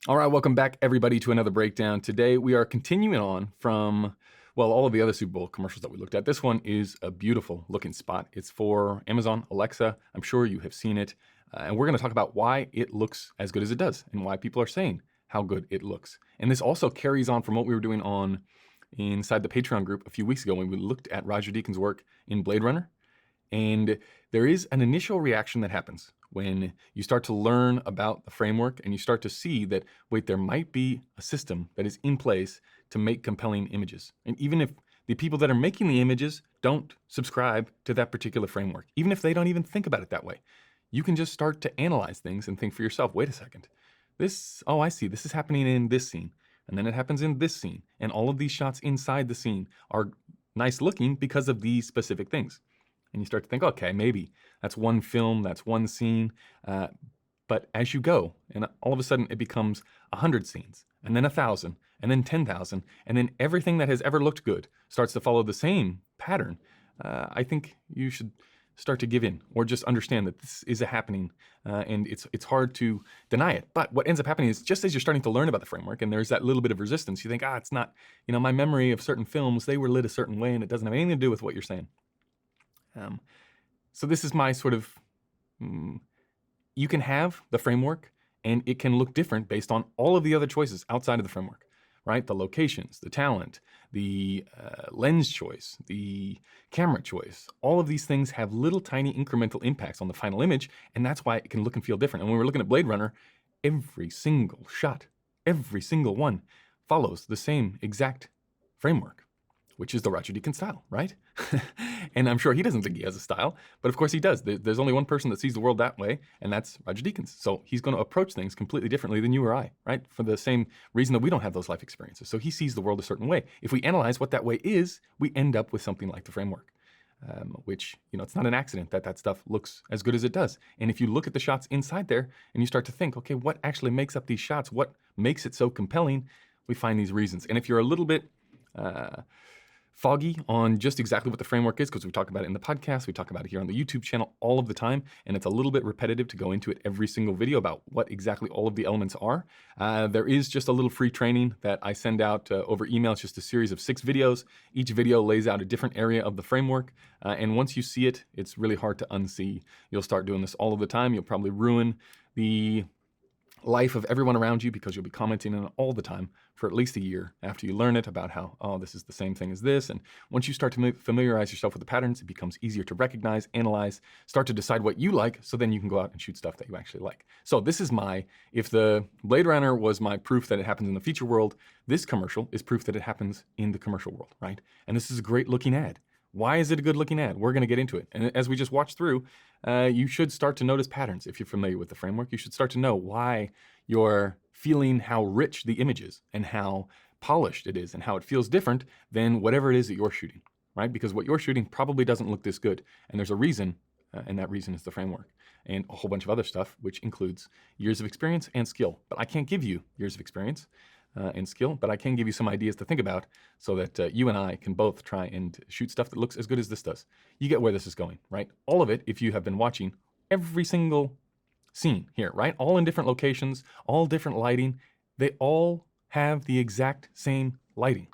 All right, welcome back, everybody, to another breakdown. Today, we are continuing on from, well, all of the other Super Bowl commercials that we looked at. This one is a beautiful looking spot. It's for Amazon Alexa. I'm sure you have seen it. And we're going to talk about why it looks as good as it does and why people are saying how good it looks. And this also carries on from what we were doing on inside the Patreon group a few weeks ago when we looked at Roger Deakins' work in Blade Runner. And there is an initial reaction that happens when you start to learn about the framework and you start to see that, wait, there might be a system that is in place to make compelling images. And even if the people that are making the images don't subscribe to that particular framework, even if they don't even think about it that way, you can just start to analyze things and think for yourself, wait a second, I see, this is happening in this scene. And then it happens in this scene. And all of these shots inside the scene are nice looking because of these specific things. And you start to think, okay, maybe that's one film, that's one scene. But as you go, and all of a sudden it becomes 100 scenes, and then 1,000, and then 10,000, and then everything that has ever looked good starts to follow the same pattern. I think you should start to give in, or just understand that this is a happening, and it's hard to deny it. But what ends up happening is just as you're starting to learn about the framework, and there's that little bit of resistance, you think, it's not, my memory of certain films, they were lit a certain way, and it doesn't have anything to do with what you're saying. So this is my sort of, you can have the framework and it can look different based on all of the other choices outside of the framework, right? The locations, the talent, the lens choice, the camera choice, all of these things have little tiny incremental impacts on the final image, and that's why it can look and feel different. And when we're looking at Blade Runner, every single shot, every single one follows the same exact framework, which is the Roger Deakins style, right? And I'm sure he doesn't think he has a style, but of course he does. There's only one person that sees the world that way, and that's Roger Deakins. So he's going to approach things completely differently than you or I, right? For the same reason that we don't have those life experiences. So he sees the world a certain way. If we analyze what that way is, we end up with something like the framework, which, it's not an accident that stuff looks as good as it does. And if you look at the shots inside there and you start to think, okay, what actually makes up these shots? What makes it so compelling? We find these reasons. And if you're a little bit foggy on just exactly what the framework is, because we talk about it in the podcast, we talk about it here on the YouTube channel all of the time, and it's a little bit repetitive to go into it every single video about what exactly all of the elements are. There is just a little free training that I send out over email. It's just a series of 6 videos. Each video lays out a different area of the framework, and once you see it, it's really hard to unsee. You'll start doing this all of the time. You'll probably ruin the life of everyone around you because you'll be commenting on it all the time for at least a year after you learn it about how, this is the same thing as this. And once you start to familiarize yourself with the patterns, it becomes easier to recognize, analyze, start to decide what you like, so then you can go out and shoot stuff that you actually like. So this is if the Blade Runner was my proof that it happens in the feature world, this commercial is proof that it happens in the commercial world, right? And this is a great looking ad. Why is it a good looking ad? We're going to get into it. And as we just watched through, you should start to notice patterns. If you're familiar with the framework, you should start to know why you're feeling how rich the image is and how polished it is and how it feels different than whatever it is that you're shooting, right? Because what you're shooting probably doesn't look this good. And there's a reason, and that reason is the framework and a whole bunch of other stuff, which includes years of experience and skill. But I can't give you years of experience and skill, but I can give you some ideas to think about so that you and I can both try and shoot stuff that looks as good as this does. You get where this is going, right? All of it, if you have been watching every single scene here, right? All in different locations, all different lighting. They all have the exact same lighting,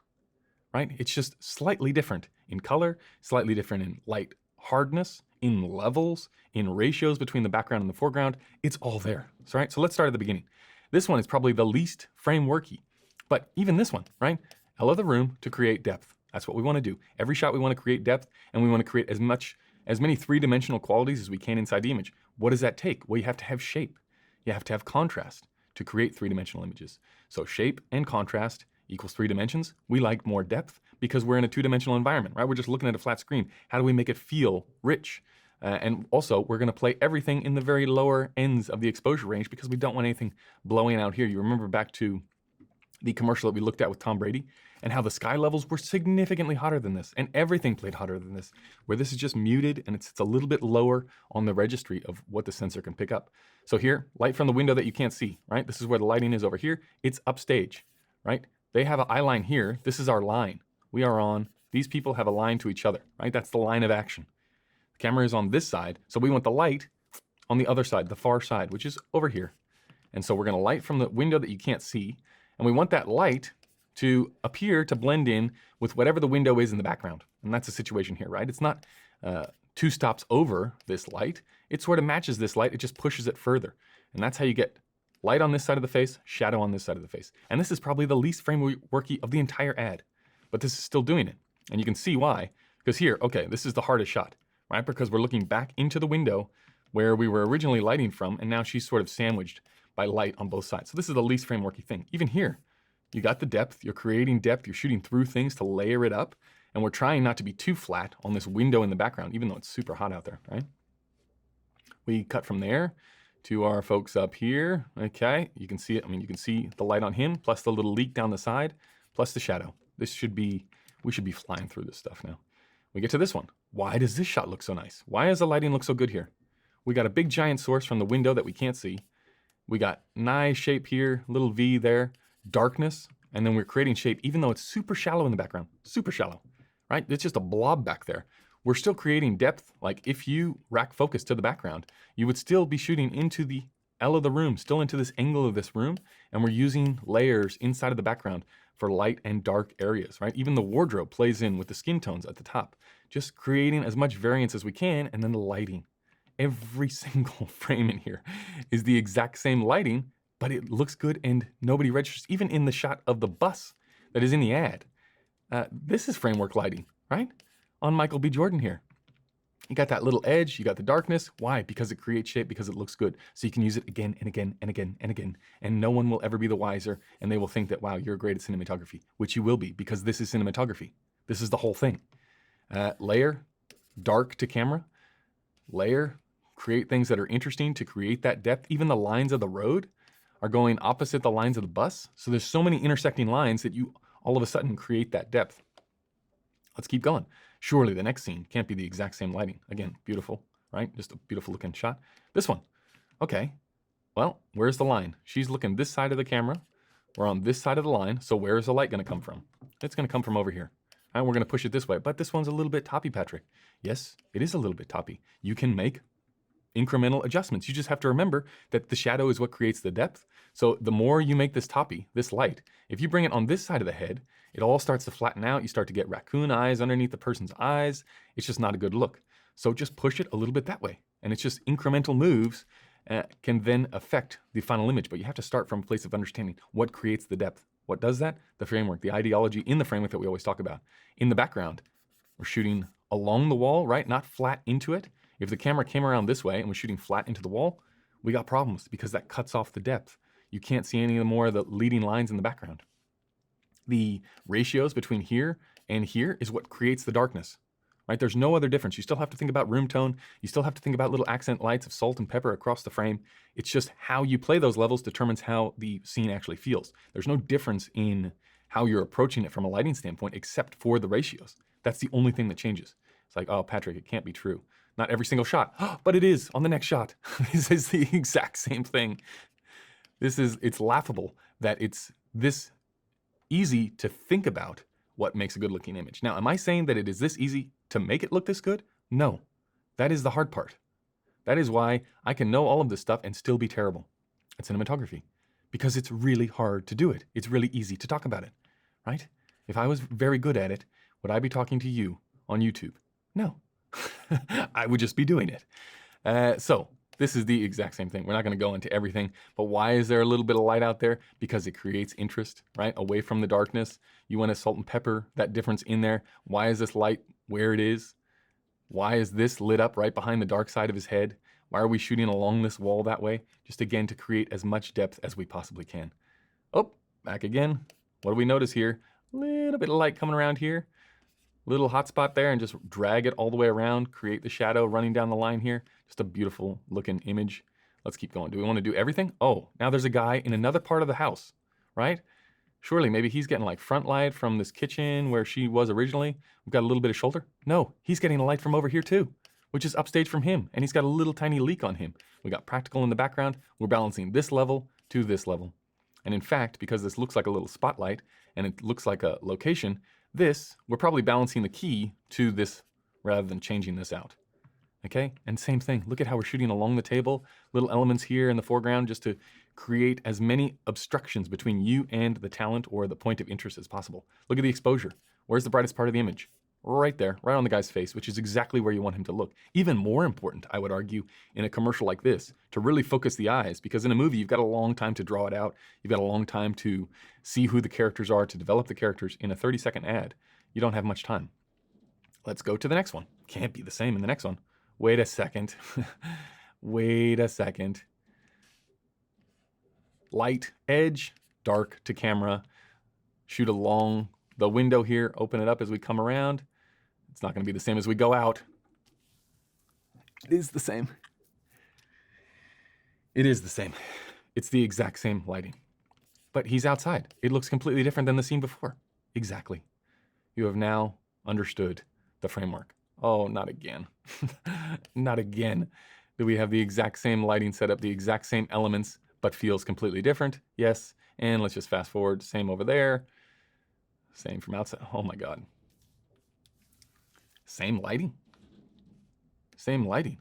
right? It's just slightly different in color, slightly different in light hardness, in levels, in ratios between the background and the foreground. It's all there, right? So let's start at the beginning. This one is probably the least frameworky, but even this one, right? Allow the room to create depth. That's what we want to do. Every shot we want to create depth, and we want to create as many three-dimensional qualities as we can inside the image. What does that take? Well, you have to have shape. You have to have contrast to create three-dimensional images. So shape and contrast equals 3 dimensions. We like more depth because we're in a 2-dimensional environment, right? We're just looking at a flat screen. How do we make it feel rich? And also, we're going to play everything in the very lower ends of the exposure range because we don't want anything blowing out here. You remember back to the commercial that we looked at with Tom Brady and how the sky levels were significantly hotter than this, and everything played hotter than this, where this is just muted and it's a little bit lower on the registry of what the sensor can pick up. So here, light from the window that you can't see, right? This is where the lighting is over here. It's upstage, right? They have an eye line here. This is our line. We are on, these people have a line to each other, right? That's the line of action. The camera is on this side, so we want the light on the other side, the far side, which is over here. And so we're gonna light from the window that you can't see, and we want that light to appear to blend in with whatever the window is in the background. And that's the situation here, right? It's not 2 stops over this light. It sort of matches this light, it just pushes it further. And that's how you get light on this side of the face, shadow on this side of the face. And this is probably the least frameworky of the entire ad, but this is still doing it. And you can see why, because here, okay, this is the hardest shot, right? Because we're looking back into the window where we were originally lighting from, and now she's sort of sandwiched by light on both sides. So this is the least frameworky thing. Even here, you got the depth, you're creating depth, you're shooting through things to layer it up, and we're trying not to be too flat on this window in the background, even though it's super hot out there, right? We cut from there to our folks up here, okay? You can see it, I mean, you can see the light on him, plus the little leak down the side, plus the shadow. We should be flying through this stuff now. We get to this one. Why does this shot look so nice? Why does the lighting look so good here? We got a big giant source from the window that we can't see. We got nice shape here, little V there, darkness, and then we're creating shape even though it's super shallow in the background, super shallow, right? It's just a blob back there. We're still creating depth. Like if you rack focus to the background, you would still be shooting into the L of the room, still into this angle of this room, and we're using layers inside of the background for light and dark areas, right? Even the wardrobe plays in with the skin tones at the top, just creating as much variance as we can, and then the lighting. Every single frame in here is the exact same lighting, but it looks good and nobody registers, even in the shot of the bus that is in the ad. This is framework lighting, right? On Michael B. Jordan here. You got that little edge, you got the darkness. Why? Because it creates shape, because it looks good. So you can use it again and again and again and again. And no one will ever be the wiser, and they will think that, wow, you're great at cinematography, which you will be, because this is cinematography. This is the whole thing. Layer, dark to camera, layer, create things that are interesting to create that depth. Even the lines of the road are going opposite the lines of the bus. So there's so many intersecting lines that you all of a sudden create that depth. Let's keep going. Surely the next scene can't be the exact same lighting. Again, beautiful, right? Just a beautiful looking shot. This one, okay. Well, where's the line? She's looking this side of the camera. We're on this side of the line. So where's the light gonna come from? It's gonna come from over here. All right, we're gonna push it this way, but this one's a little bit toppy, Patrick. Yes, it is a little bit toppy. You can make incremental adjustments. You just have to remember that the shadow is what creates the depth. So the more you make this toppy, this light, if you bring it on this side of the head, it all starts to flatten out. You start to get raccoon eyes underneath the person's eyes. It's just not a good look. So just push it a little bit that way. And it's just incremental moves can then affect the final image. But you have to start from a place of understanding what creates the depth. What does that? The framework, the ideology in the framework that we always talk about. In the background, we're shooting along the wall, right? Not flat into it. If the camera came around this way and we're shooting flat into the wall, we got problems because that cuts off the depth. You can't see any more of the leading lines in the background. The ratios between here and here is what creates the darkness, right? There's no other difference. You still have to think about room tone. You still have to think about little accent lights of salt and pepper across the frame. It's just how you play those levels determines how the scene actually feels. There's no difference in how you're approaching it from a lighting standpoint except for the ratios. That's the only thing that changes. It's like, oh, Patrick, it can't be true. Not every single shot, but it is on the next shot. This is the exact same thing. It's laughable that it's this easy to think about what makes a good looking image. Now, am I saying that it is this easy to make it look this good? No, that is the hard part. That is why I can know all of this stuff and still be terrible at cinematography, because it's really hard to do it. It's really easy to talk about it, right? If I was very good at it, would I be talking to you on YouTube? No. I would just be doing it. So this is the exact same thing. We're not going to go into everything, but why is there a little bit of light out there? Because it creates interest, right? Away from the darkness. You want to salt and pepper that difference in there. Why is this light where it is? Why is this lit up right behind the dark side of his head? Why are we shooting along this wall that way? Just again, to create as much depth as we possibly can. Oh, back again. What do we notice here? A little bit of light coming around here. Little hot spot there, and just drag it all the way around, create the shadow running down the line here. Just a beautiful looking image. Let's keep going. Do we want to do everything? Oh, now there's a guy in another part of the house, right? Surely maybe he's getting like front light from this kitchen where she was originally. We've got a little bit of shoulder. No, he's getting a light from over here too, which is upstage from him, and he's got a little tiny leak on him. We got practical in the background. We're balancing this level to this level. And in fact, because this looks like a little spotlight and it looks like a location, we're probably balancing the key to this rather than changing this out. Okay, and same thing. Look at how we're shooting along the table, little elements here in the foreground just to create as many obstructions between you and the talent or the point of interest as possible. Look at the exposure. Where's the brightest part of the image? Right there, right on the guy's face, which is exactly where you want him to look. Even more important, I would argue, in a commercial like this, to really focus the eyes, because in a movie, you've got a long time to draw it out. You've got a long time to see who the characters are, to develop the characters. In a 30-second ad, you don't have much time. Let's go to the next one. Can't be the same in the next one. Wait a second. Wait a second. Light, edge, dark to camera. Shoot along the window here. Open it up as we come around. It's not going to be the same as we go out. It is the same. It is the same. It's the exact same lighting. But he's outside. It looks completely different than the scene before. Exactly. You have now understood the framework. Oh, not again. Not again. Do we have the exact same lighting setup, the exact same elements, but feels completely different? Yes. And let's just fast forward. Same over there. Same from outside. Oh my God. Same lighting. Same lighting.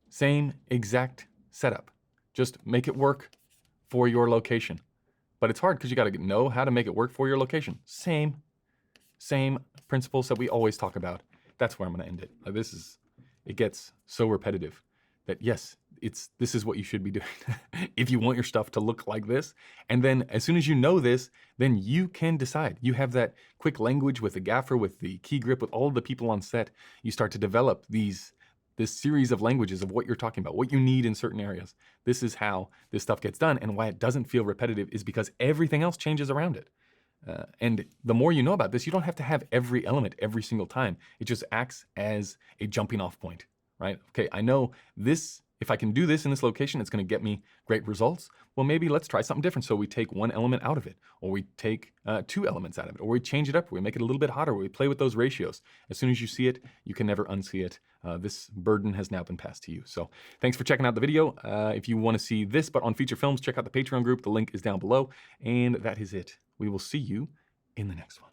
Same exact setup. Just make it work for your location. But it's hard because you got to know how to make it work for your location. Same principles that we always talk about. That's where I'm going to end it. It gets so repetitive that yes, this is what you should be doing if you want your stuff to look like this. And then as soon as you know this, then you can decide. You have that quick language with the gaffer, with the key grip, with all the people on set. You start to develop this series of languages of what you're talking about, what you need in certain areas. This is how this stuff gets done, and why it doesn't feel repetitive is because everything else changes around it. And the more you know about this, you don't have to have every element every single time. It just acts as a jumping off point, right? Okay, I know this. If I can do this in this location, it's going to get me great results. Well, maybe let's try something different. So we take one element out of it, or we take two elements out of it, or we change it up, or we make it a little bit hotter, or we play with those ratios. As soon as you see it, you can never unsee it. This burden has now been passed to you. So thanks for checking out the video. If you want to see this, but on feature films, check out the Patreon group. The link is down below. And that is it. We will see you in the next one.